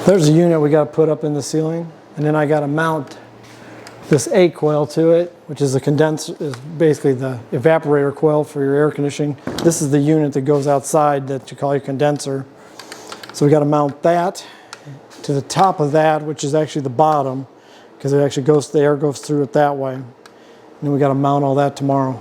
There's a unit we got to put up in the ceiling, and then I got to mount this A coil to it, which is a condenser, is basically the evaporator coil for your air conditioning. This is the unit that goes outside that you call your condenser. So we got to mount that to the top of that, which is actually the bottom, because it actually goes, the air goes through it that way. And then we got to mount all that tomorrow.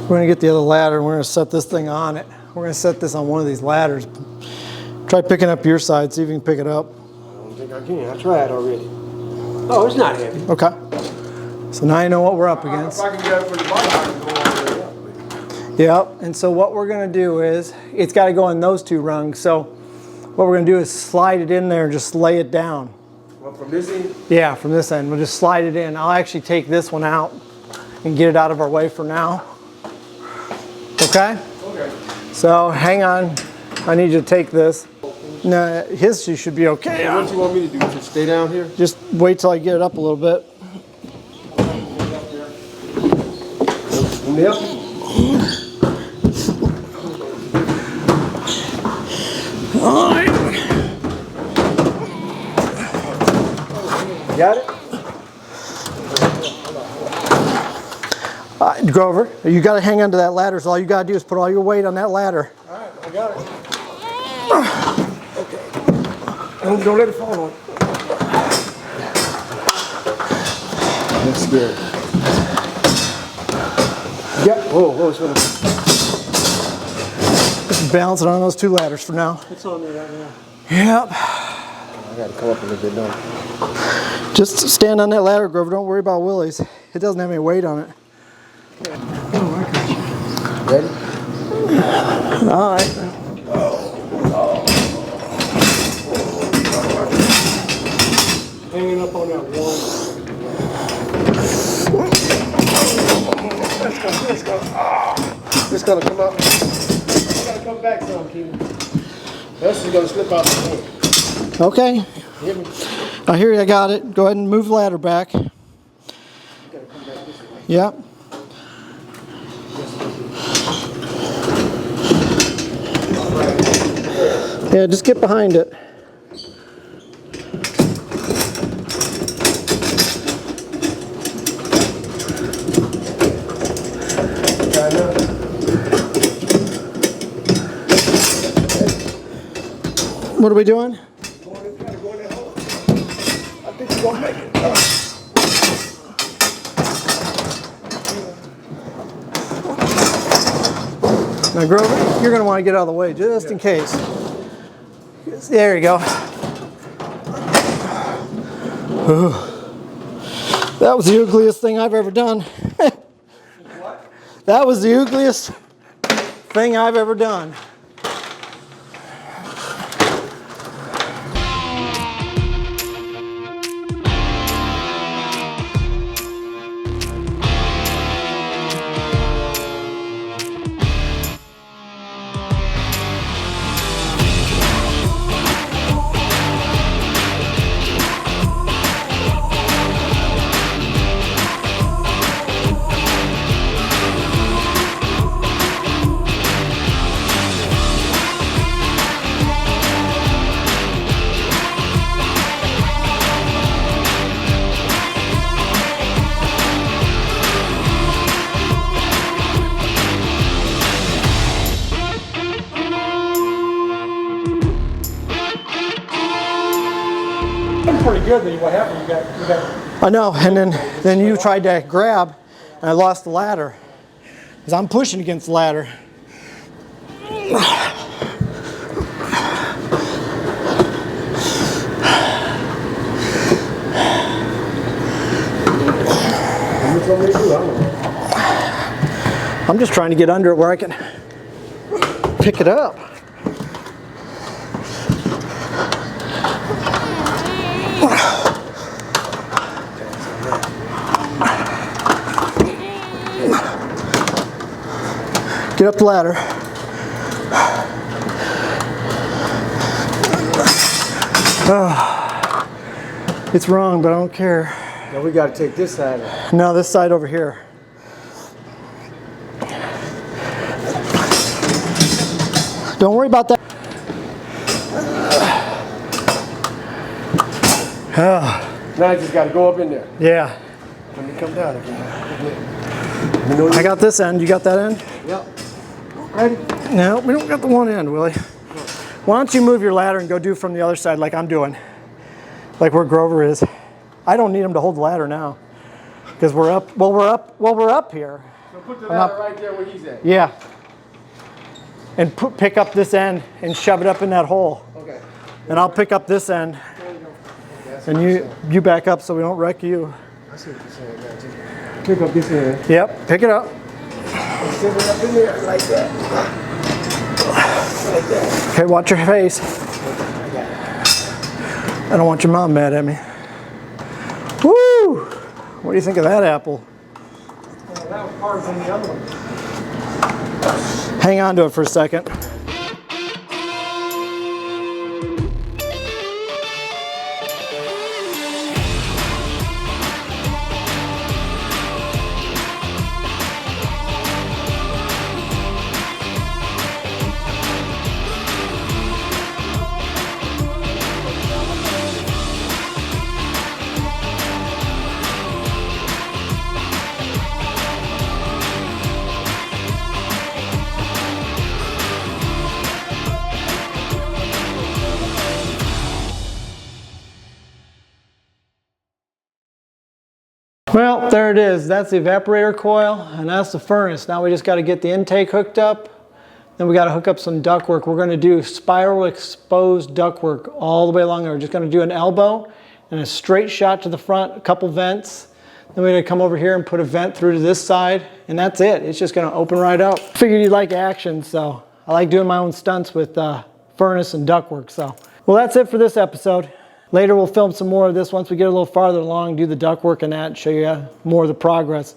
We're going to get the other ladder and we're going to set this thing on it. We're going to set this on one of these ladders. Try picking up your side, see if you can pick it up. I don't think I can. I tried already. Oh, it's not heavy. Okay. So now you know what we're up against. If I can get it for the bottom, I can go all the way up. Yep. And so what we're going to do is, it's got to go on those two rungs. So what we're going to do is slide it in there and just lay it down. Well, from this end? Yeah, from this end. We'll just slide it in. I'll actually take this one out and get it out of our way for now. Okay? Okay. So hang on. I need you to take this. No, his should be okay. So what do you want me to do? Just stay down here? Just wait till I get it up a little bit. Yep. All right. Got it? Grover, you got to hang onto that ladder, so all you got to do is put all your weight on that ladder. All right, I got it. Okay. Don't let it fall on. That's good. Yeah. Whoa, it's gonna. Just balance it on those two ladders for now. It's on there right now. Yep. I got to come up a little bit, don't I? Just stand on that ladder, Grover. Don't worry about Willie's. It doesn't have any weight on it. Oh, I got you. Ready? All right. Hanging up on that wall. It's gonna come up. It's gotta come back some, Keenan. This is gonna slip out the hand. Okay. Hear me? I hear you. I got it. Go ahead and move the ladder back. You gotta come back this way. Yep. Yeah, just get behind it. What are we doing? Go in that hole. I think you're gonna make it. Now, Grover, you're going to want to get out of the way just in case. There you go. Ooh. That was the ugliest thing I've ever done. What? That was the ugliest thing I've ever done. pretty good. Then what happened? You got. I know. And then you tried to grab, and I lost the ladder. Because I'm pushing against the ladder. I'm just trying to get under it where I can pick it up. Get up the ladder. It's wrong, but I don't care. Now we got to take this side out. No, this side over here. Don't worry about that. Now I just got to go up in there. Yeah. Let me come down again. I got this end. You got that end? Yep. Ready? No, we don't got the one end, Willie. Why don't you move your ladder and go do from the other side like I'm doing? Like where Grover is. I don't need him to hold the ladder now. Because we're up, well, we're up here. So put the ladder right there where he's at. Yeah. And pick up this end and shove it up in that hole. Okay. And I'll pick up this end. And you back up so we don't wreck you. I see what you're saying. Pick up this end. Yep, pick it up. Send it up in there like that. Like that. Okay, watch your face. I don't want your mom mad at me. Woo! What do you think of that apple? Well, that was harder than the other one. Hang on to it for a second. Well, there it is. That's the evaporator coil, and that's the furnace. Now we just got to get the intake hooked up. Then we got to hook up some ductwork. We're going to do spiral exposed ductwork all the way along there. We're just going to do an elbow and a straight shot to the front, a couple vents. Then we're going to come over here and put a vent through to this side, and that's it. It's just going to open right up. Figured you'd like action, so I like doing my own stunts with furnace and ductwork. So, well, that's it for this episode. Later we'll film some more of this once we get a little farther along, do the ductwork and that, and show you more of the progress.